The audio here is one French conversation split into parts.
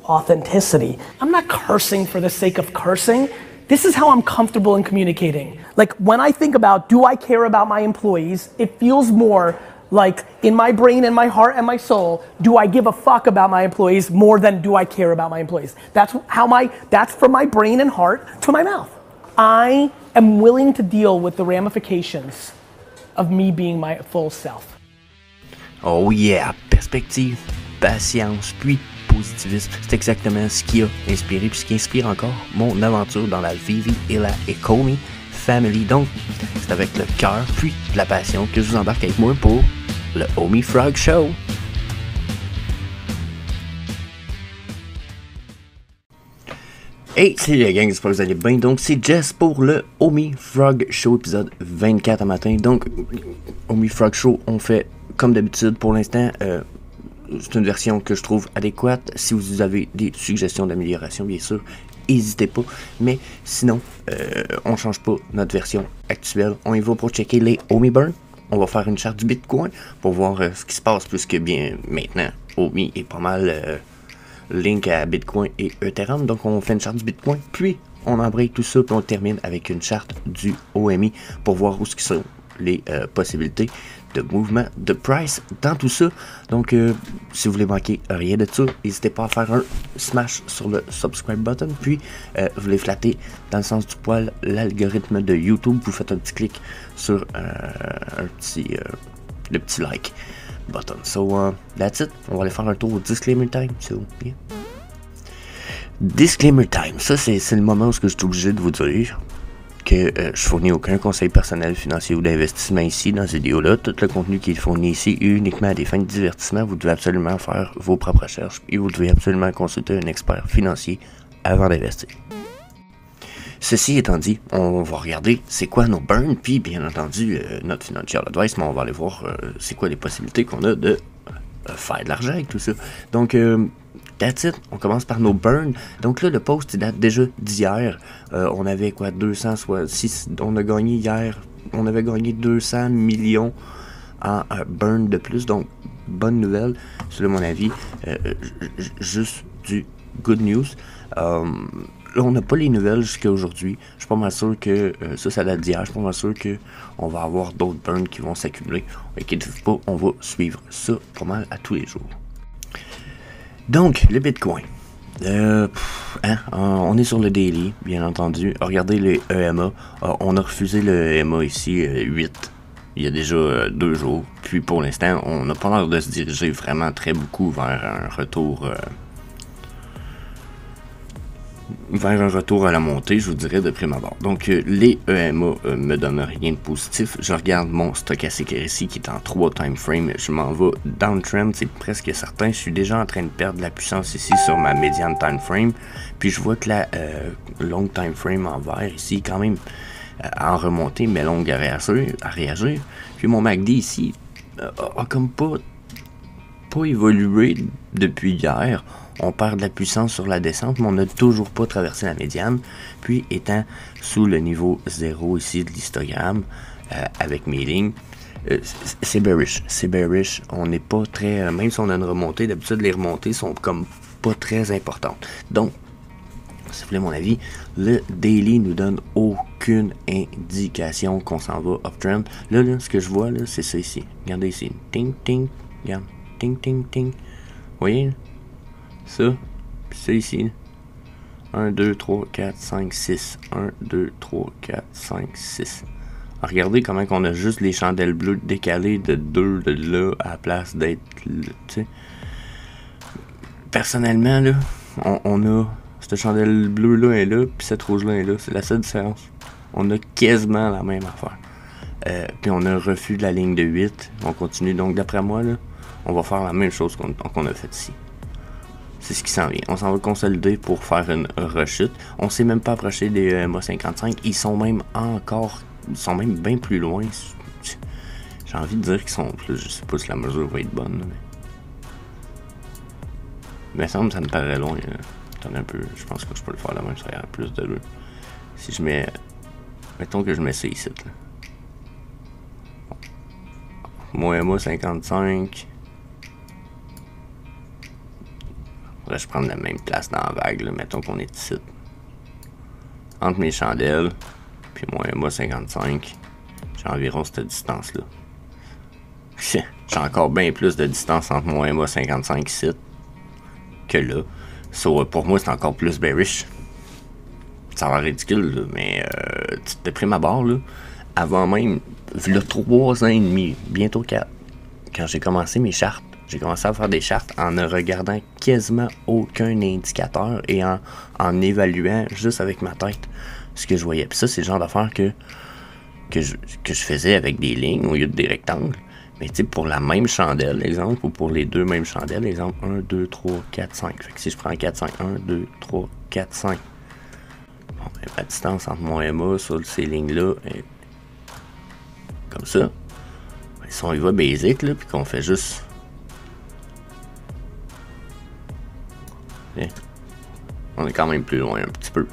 authenticity. I'm not cursing for the sake of cursing. This is how I'm comfortable in communicating. Like when I think about, do I care about my employees? It feels more like in my brain and my heart and my soul, do I give a fuck about my employees more than do I care about my employees? That's from my brain and heart to my mouth. I am willing to deal with the ramifications of me being my full self. Oh yeah, perspective, patience, puis positivisme, c'est exactement ce qui a inspiré puis ce qui inspire encore mon aventure dans la Vivi et la Ecomi Family. Donc, c'est avec le cœur puis de la passion que je vous embarque avec moi pour le Homie Frog Show. Hey, salut la gang, j'espère que vous allez bien. Donc, c'est Jess pour le Homie Frog Show, épisode 24 à matin. Donc, Homie Frog Show, on fait comme d'habitude pour l'instant. C'est une version que je trouve adéquate. Si vous avez des suggestions d'amélioration, bien sûr, n'hésitez pas. Mais sinon, on change pas notre version actuelle. On y va pour checker les Homie Burn. On va faire une charte du Bitcoin pour voir ce qui se passe, puisque bien maintenant, Homie est pas mal link à Bitcoin et Ethereum. Donc on fait une charte du Bitcoin, puis on embraye tout ça, puis on termine avec une charte du OMI pour voir où sont les possibilités de mouvement de price dans tout ça. Donc si vous voulez manquer rien de ça, n'hésitez pas à faire un smash sur le subscribe button, puis vous voulez flatter dans le sens du poil l'algorithme de YouTube, vous faites un petit clic sur le petit like button. So that's it. On va aller faire un tour au disclaimer time. So yeah. Disclaimer time. Ça c'est le moment où je suis obligé de vous dire que je fournis aucun conseil personnel, financier ou d'investissement ici dans cette vidéo-là. Tout le contenu qui est fourni ici est uniquement à des fins de divertissement. Vous devez absolument faire vos propres recherches et vous devez absolument consulter un expert financier avant d'investir. Ceci étant dit, on va regarder c'est quoi nos burns, puis bien entendu notre financial advice, mais on va aller voir c'est quoi les possibilités qu'on a de faire de l'argent avec tout ça. Donc, that's it, on commence par nos burns. Donc là, le post il date déjà d'hier. On avait quoi, 206, on a gagné hier, on avait gagné 200 millions en burn de plus, donc bonne nouvelle, selon mon avis, juste du good news. Là, on n'a pas les nouvelles jusqu'à aujourd'hui. Je suis pas mal sûr que ça date d'hier. Je suis pas mal sûr qu'on va avoir d'autres burns qui vont s'accumuler. Inquiétez-vous pas, on va suivre ça pas mal à tous les jours. Donc, le Bitcoin. On est sur le daily, bien entendu. Regardez les EMA. On a refusé le EMA ici, 8. Il y a déjà 2 jours. Puis pour l'instant, on n'a pas l'air de se diriger vraiment très beaucoup vers un retour... à la montée, je vous dirais de prime abord. Donc les EMA me donnent rien de positif. Je regarde mon stochastic ici qui est en 3 time frame. Je m'en vais downtrend, c'est presque certain. Je suis déjà en train de perdre de la puissance ici sur ma médiane time frame. Puis je vois que la long time frame en vert ici quand même en remontée, mais longue à réagir. Puis mon MACD ici a comme pas évolué depuis hier. On perd de la puissance sur la descente, mais on n'a toujours pas traversé la médiane. Puis, étant sous le niveau 0 ici de l'histogramme, avec mes lignes, c'est bearish. C'est bearish. On n'est pas très... même si on a une remontée, d'habitude, les remontées sont comme pas très importantes. Donc, si vous voulez mon avis, le daily nous donne aucune indication qu'on s'en va uptrend. Là, ce que je vois, là, c'est ça ici. Regardez ici. Ting, ting. Regarde. Ting, ting, ting. Vous voyez, là? Ça, puis ça ici. 1, 2, 3, 4, 5, 6. 1, 2, 3, 4, 5, 6. Alors, regardez comment on a juste les chandelles bleues décalées de 2 de là à la place d'être là, tu sais. Personnellement, là, on a cette chandelle bleue-là est là, puis cette rouge-là est là. C'est la seule différence. On a quasiment la même affaire. Puis on a un refus de la ligne de 8. On continue. Donc, d'après moi, là, on va faire la même chose qu'on a fait ici. C'est ce qui s'en vient. On s'en va consolider pour faire une rechute. On s'est même pas approché des EMA 55. Ils sont même bien plus loin. J'ai envie de dire qu'ils sont plus. Je sais pas si la mesure va être bonne. Mais il me semble que ça me paraît loin. Attendez un peu. Je pense que je peux le faire la même. Ça a plus de l'eau. Si je mets. Mettons que je mets ça ici. Là. Mon EMA 55. Faudrait que je prenne la même place dans la vague, là. Mettons qu'on est ici. Entre mes chandelles, puis mon MA 55, j'ai environ cette distance-là. J'ai encore bien plus de distance entre mon MA 55 ici que là. So, pour moi, c'est encore plus bearish. Ça a l'air ridicule, là, mais de prime abord, là, avant même, le 3 ans et demi, bientôt 4, quand j'ai commencé mes chartes, j'ai commencé à faire des chartes en ne regardant quasiment aucun indicateur et en évaluant juste avec ma tête ce que je voyais. Puis ça, c'est le genre d'affaires que je faisais avec des lignes au lieu de des rectangles. Mais tu sais, pour la même chandelle, exemple, ou pour les deux mêmes chandelles, exemple 1, 2, 3, 4, 5. Fait que si je prends 4, 5, 1, 2, 3, 4, 5. Bon, ben, la distance entre mon MA sur ces lignes-là est comme ça. Ben, si on y va basic, là, puis qu'on fait juste... Bien. On est quand même plus loin un petit peu.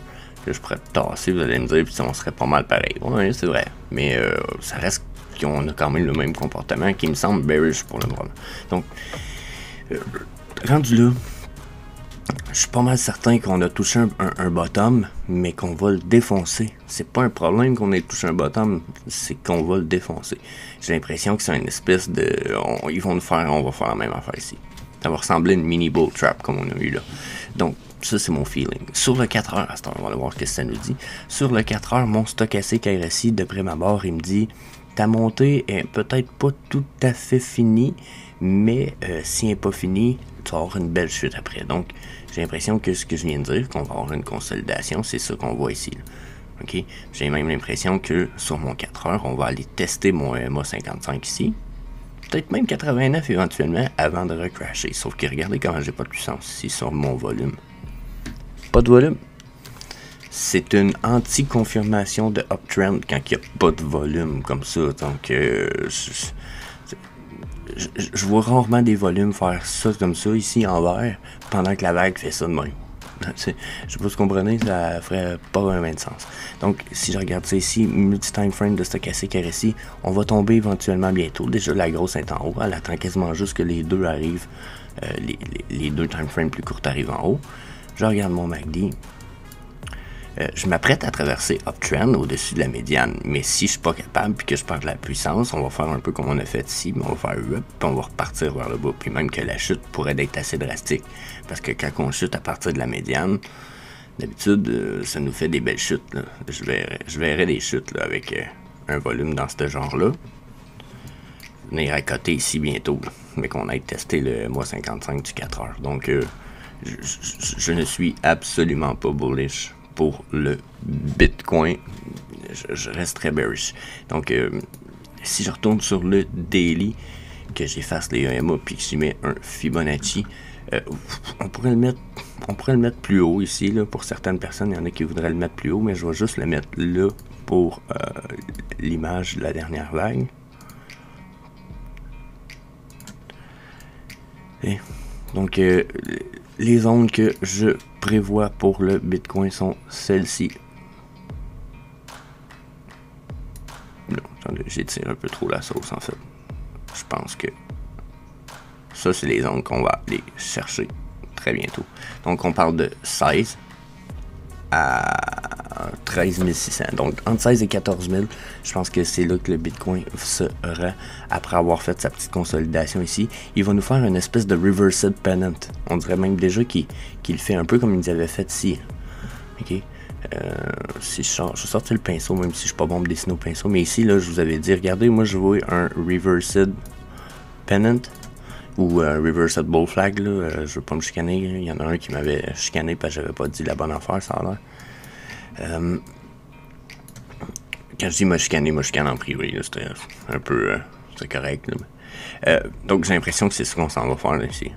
Que je pourrais tasser, vous allez me dire, puis on serait pas mal pareil. Ouais, c'est vrai. Mais ça reste qu'on a quand même le même comportement qui me semble bearish pour le moment. Donc, rendu là, je suis pas mal certain qu'on a touché un bottom, mais qu'on va le défoncer. C'est pas un problème qu'on ait touché un bottom, c'est qu'on va le défoncer. J'ai l'impression que c'est une espèce de... on va faire la même affaire ici. Ça va ressembler à une mini bull trap comme on a eu là. Donc, ça, c'est mon feeling. Sur le 4 heures, on va aller voir ce que ça nous dit. Sur le 4 heures, mon stochastique RSI, de prime abord, il me dit ta montée est peut-être pas tout à fait finie, mais si elle n'est pas finie, tu vas avoir une belle chute après. Donc, j'ai l'impression que ce que je viens de dire, qu'on va avoir une consolidation, c'est ça qu'on voit ici. Là. Okay? J'ai même l'impression que sur mon 4 heures, on va aller tester mon MA 55 ici. Peut-être même 89 éventuellement avant de recrasher. Sauf que regardez comment j'ai pas de puissance ici sur mon volume. Pas de volume. C'est une anti-confirmation de uptrend quand il n'y a pas de volume comme ça. Donc, je vois rarement des volumes faire ça comme ça ici en vert pendant que la vague fait ça de même. Je sais pas si vous comprenez, ça ferait pas vraiment de sens. Donc, si je regarde ça ici, multi-time frame de stochastique RSI, on va tomber éventuellement bientôt. Déjà, la grosse est en haut. Elle attend quasiment juste que les deux arrivent, les deux time frames plus courtes arrivent en haut. Je regarde mon MACD. Je m'apprête à traverser uptrend au-dessus de la médiane, mais si je suis pas capable puis que je perds de la puissance, on va faire un peu comme on a fait ici, mais on va faire up puis on va repartir vers le bas, puis même que la chute pourrait être assez drastique, parce que quand on chute à partir de la médiane, d'habitude, ça nous fait des belles chutes, là. Je verrais des chutes là, avec un volume dans ce genre-là. Venir à côté ici bientôt, là, mais qu'on aille tester le mois 55 du 4 heures. Donc, je ne suis absolument pas bullish pour le Bitcoin. Je reste très bearish. Donc, si je retourne sur le daily, que j'efface les EMA puis que j'y mets un Fibonacci, on pourrait le mettre plus haut ici, là, pour certaines personnes. Il y en a qui voudraient le mettre plus haut, mais je vais juste le mettre là pour l'image de la dernière vague. Et donc, les zones que je prévois pour le Bitcoin sont celles-ci. Non, attendez, j'ai tiré un peu trop la sauce en fait. Je pense que ça, c'est les zones qu'on va aller chercher très bientôt. Donc, on parle de 16 à 13 600. Donc, entre 16 et 14 000, je pense que c'est là que le Bitcoin sera, après avoir fait sa petite consolidation ici. Il va nous faire une espèce de reversed pennant. On dirait même déjà qu'il le fait un peu comme il avait fait ici. Ok. Si je sorti le pinceau, même si je suis pas bon pour dessiner au pinceau. Mais ici, là, je vous avais dit, regardez, moi, je vois un reversed pennant. Ou reversed bull flag, là, je veux pas me chicaner. Il y en a un qui m'avait chicané parce que j'avais pas dit la bonne affaire, ça a l'air. Quand je dis m'a chicané en privé, c'était un peu c'est correct. Là. Donc j'ai l'impression que c'est ce qu'on s'en va faire là, ici.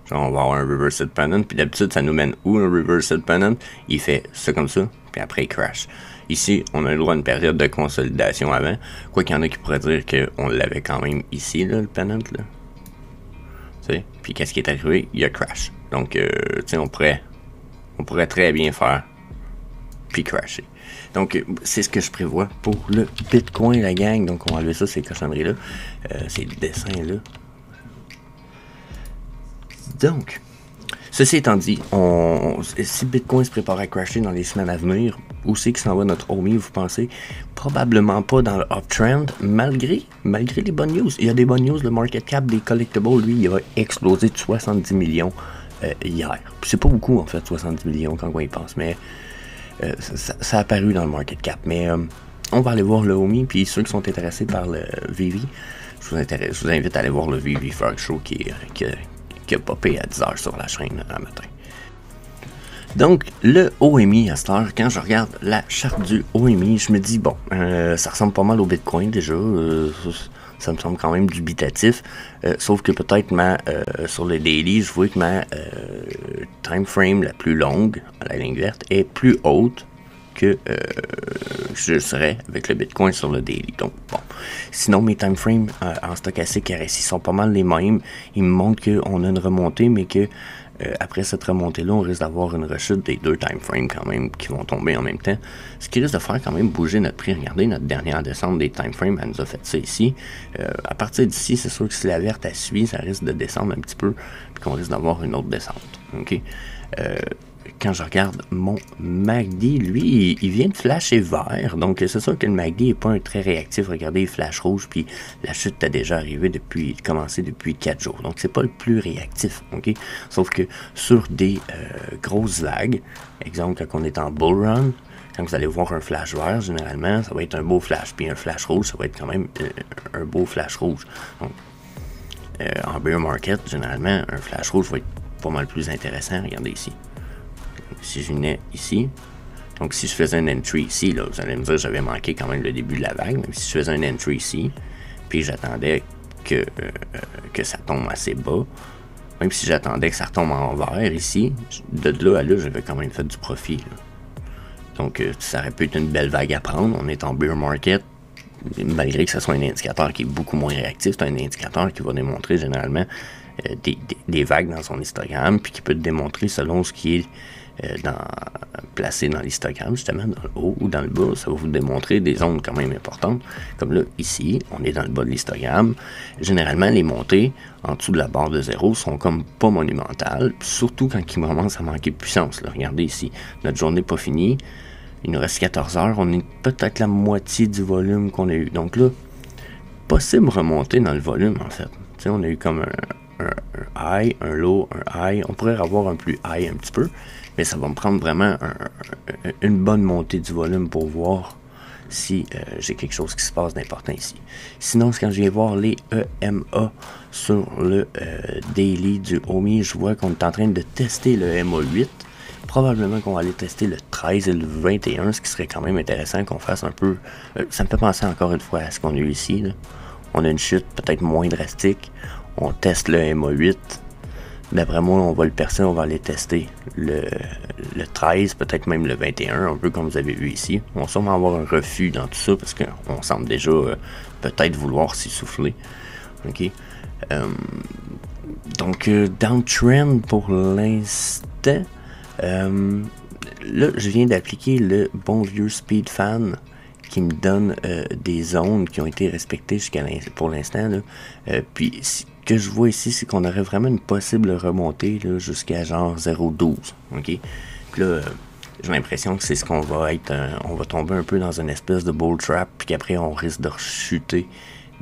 Genre, on va avoir un reversed pennant, puis d'habitude ça nous mène où un reversed pennant? Il fait ça comme ça, puis après il crash. Ici, on a le droit à une période de consolidation avant. Quoi qu'il y en a qui pourraient dire qu'on l'avait quand même ici, là, le pennant. Là. Tu sais? Puis qu'est-ce qui est arrivé? Il y a crash. Donc, tu sais, on pourrait très bien faire puis crasher. Donc, c'est ce que je prévois pour le Bitcoin, la gang. Donc, on va enlever ça, ces cochonneries-là. Ces dessins-là. Donc, Ceci étant dit, si Bitcoin se prépare à crasher dans les semaines à venir, où c'est que s'en va notre OMI, vous pensez? Probablement pas dans le uptrend, malgré les bonnes news. Il y a des bonnes news, le market cap des collectibles, lui, il a explosé de 70 millions hier. Puis c'est pas beaucoup, en fait, 70 millions quand on y pense, mais ça a apparu dans le market cap. Mais on va aller voir le OMI, puis ceux qui sont intéressés par le VV, je vous invite à aller voir le VV Frog Show qui a popé à 10h sur la chaîne un matin. Donc, le OMI à cette heure, quand je regarde la charte du OMI, je me dis, bon, ça ressemble pas mal au Bitcoin déjà, ça me semble quand même dubitatif, sauf que peut-être sur le daily, je vois que ma time frame la plus longue, à la ligne verte, est plus haute que je serais avec le Bitcoin sur le daily. Donc, bon. Sinon, mes time frames en stochastique RSI sont pas mal les mêmes. Ils me montrent qu'on a une remontée, mais que après cette remontée-là, on risque d'avoir une rechute des deux time frames quand même qui vont tomber en même temps. Ce qui risque de faire quand même bouger notre prix. Regardez, notre dernière descente des time frames, elle nous a fait ça ici. À partir d'ici, c'est sûr que si la verte elle suit, ça risque de descendre un petit peu, puis qu'on risque d'avoir une autre descente. OK? Quand je regarde mon MACD, lui, il vient de flasher vert. Donc, c'est sûr que le MACD n'est pas un très réactif. Regardez, il flash rouge, puis la chute a déjà arrivé commencé depuis 4 jours. Donc, c'est pas le plus réactif, OK? Sauf que sur des grosses vagues, exemple, quand on est en bull run, quand vous allez voir un flash vert, généralement, ça va être un beau flash. Puis un flash rouge, ça va être quand même un beau flash rouge. Donc, en bear market, généralement, un flash rouge va être pas mal plus intéressant. Regardez ici. Si je venais ici, donc si je faisais un entry ici, là, vous allez me dire que j'avais manqué quand même le début de la vague, même si je faisais un entry ici, puis j'attendais que ça tombe assez bas, même si j'attendais que ça retombe en vert ici, de là à là, j'avais quand même fait du profit. Là. Donc ça aurait pu être une belle vague à prendre, on est en bear market, malgré que ce soit un indicateur qui est beaucoup moins réactif, c'est un indicateur qui va démontrer généralement des vagues dans son histogramme, puis qui peut te démontrer selon ce qui est placé dans l'histogramme, justement, dans le haut ou dans le bas, ça va vous démontrer des zones quand même importantes. Comme là, ici, on est dans le bas de l'histogramme. Généralement, les montées en dessous de la barre de 0 sont comme pas monumentales, surtout quand il commence à manquer de puissance. Là. Regardez ici, notre journée n'est pas finie. Il nous reste 14 heures. On est peut-être la moitié du volume qu'on a eu. Donc là, possible remontée dans le volume, en fait. T'sais, on a eu comme un high, un low, un high. On pourrait avoir un plus high un petit peu, mais ça va me prendre vraiment une bonne montée du volume pour voir si j'ai quelque chose qui se passe d'important ici. Sinon, quand je viens voir les EMA sur le daily du OMI, je vois qu'on est en train de tester le MA8. Probablement qu'on va aller tester le 13 et le 21, ce qui serait quand même intéressant qu'on fasse un peu... ça me fait penser encore une fois à ce qu'on a eu ici. Là. On a une chute peut-être moins drastique. On teste le MA8. D'après moi, on va le percer, on va aller tester le 13, peut-être même le 21, un peu comme vous avez vu ici. On va sûrement avoir un refus dans tout ça, parce qu'on semble déjà peut-être vouloir s'y souffler. OK? Donc, downtrend pour l'instant. Là, je viens d'appliquer le bon vieux speed fan qui me donne des zones qui ont été respectées pour l'instant. Puis, ce que je vois ici, c'est qu'on aurait vraiment une possible remontée jusqu'à genre 0,12. OK? Puis là, j'ai l'impression que c'est ce qu'on va être. On va tomber un peu dans une espèce de bull trap, puis qu'après, on risque de rechuter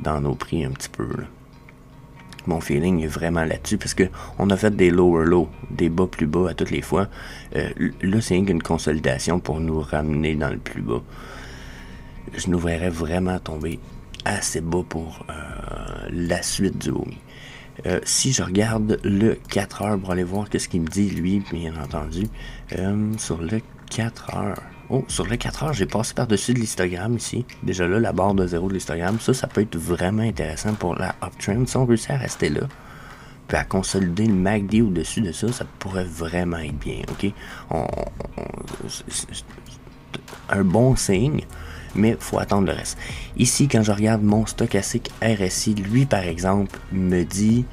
dans nos prix un petit peu. Là. Mon feeling est vraiment là-dessus, parce qu'on a fait des lower low, des bas plus bas à toutes les fois. Là, c'est une consolidation pour nous ramener dans le plus bas. Je nous verrais vraiment tomber assez bas pour la suite du OMI. Si je regarde le 4 heures pour aller voir qu'est-ce qu'il me dit, lui, bien entendu, sur le 4 heures. Oh, sur le 4 heures, j'ai passé par-dessus de l'histogramme ici. Déjà là, la barre de 0 de l'histogramme. Ça peut être vraiment intéressant pour la uptrend. Si on réussit à rester là, puis à consolider le MACD au-dessus de ça, ça pourrait vraiment être bien, OK? C'est un bon signe, mais il faut attendre le reste. Ici, quand je regarde mon stochastique RSI, lui, par exemple, me dit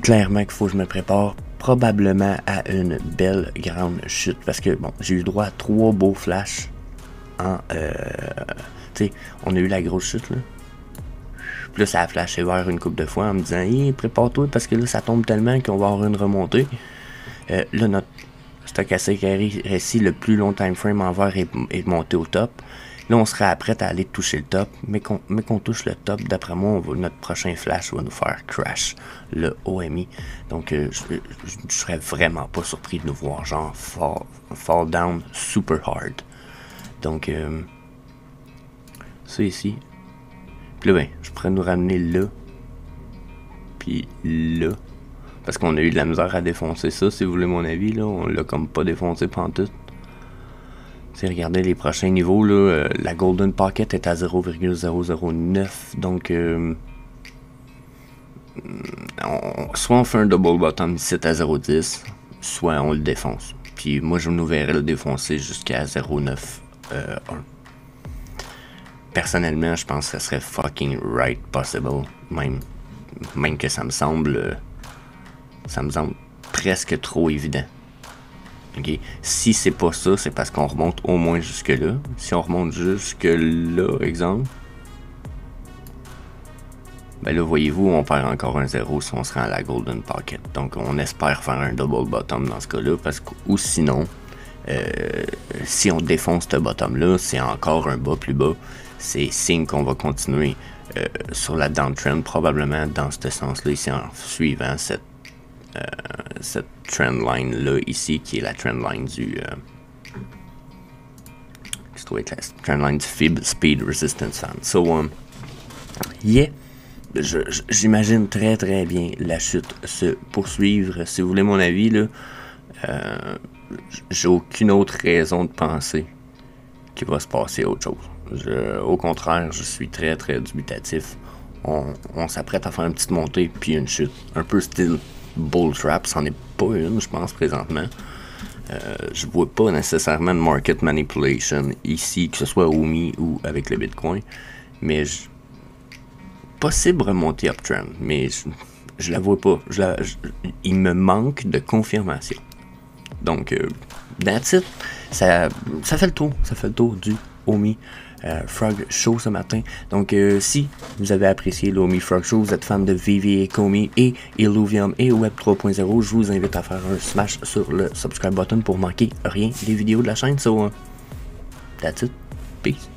clairement qu'il faut que je me prépare probablement à une belle grande chute. Parce que, bon, j'ai eu droit à 3 beaux flashs en... tu sais, on a eu la grosse chute, là. Puis là, ça a flashé vert une couple de fois en me disant hey, prépare-toi parce que là, ça tombe tellement qu'on va avoir une remontée. Là, notre stochastique RSI, le plus long time frame en vert est monté au top. Là, on serait prêt à aller toucher le top, mais qu'on touche le top, d'après moi, notre prochain flash va nous faire crash le OMI. Donc, je serais vraiment pas surpris de nous voir genre fall down super hard. Donc, ça ici. Puis là, ben, je pourrais nous ramener là. Puis là. Parce qu'on a eu de la misère à défoncer ça, si vous voulez mon avis, là. On l'a comme pas défoncé pantoute. Si regardez les prochains niveaux, là, la Golden Pocket est à 0,009. Donc, soit on fait un double bottom ici à 0,10, soit on le défonce. Puis moi, je nous verrais le défoncer jusqu'à 0,91. Personnellement, je pense que ça serait fucking right possible. Même que ça me semble presque trop évident. Okay. Si c'est pas ça, c'est parce qu'on remonte au moins jusque là. Si on remonte jusque là, exemple, ben là, voyez-vous, on perd encore un 0 si on se rend à la Golden Pocket. Donc, on espère faire un double bottom dans ce cas-là, ou sinon, si on défonce ce bottom-là, c'est encore un bas plus bas. C'est signe qu'on va continuer sur la downtrend, probablement dans ce sens-là, ici, en suivant cette trend line là ici qui est la trend line du FIB Speed Resistance Fan. So yeah, j'imagine très très bien la chute se poursuivre. Si vous voulez mon avis là, j'ai aucune autre raison de penser qu'il va se passer autre chose. Au contraire, je suis très très dubitatif. On s'apprête à faire une petite montée puis une chute, un peu style bull trap, c'en est pas une, je pense, présentement. Je vois pas nécessairement de market manipulation ici, que ce soit OMI ou avec le Bitcoin, mais possible remontée uptrend, mais je la vois pas. Il me manque de confirmation. Donc, that's it. Ça fait le tour du OMI Frog Show ce matin. Donc, si vous avez apprécié l'OMI Frog Show, vous êtes fan de VV, Komi et Illuvium et Web 3.0, je vous invite à faire un smash sur le subscribe button pour manquer rien des vidéos de la chaîne. So, that's it. Peace.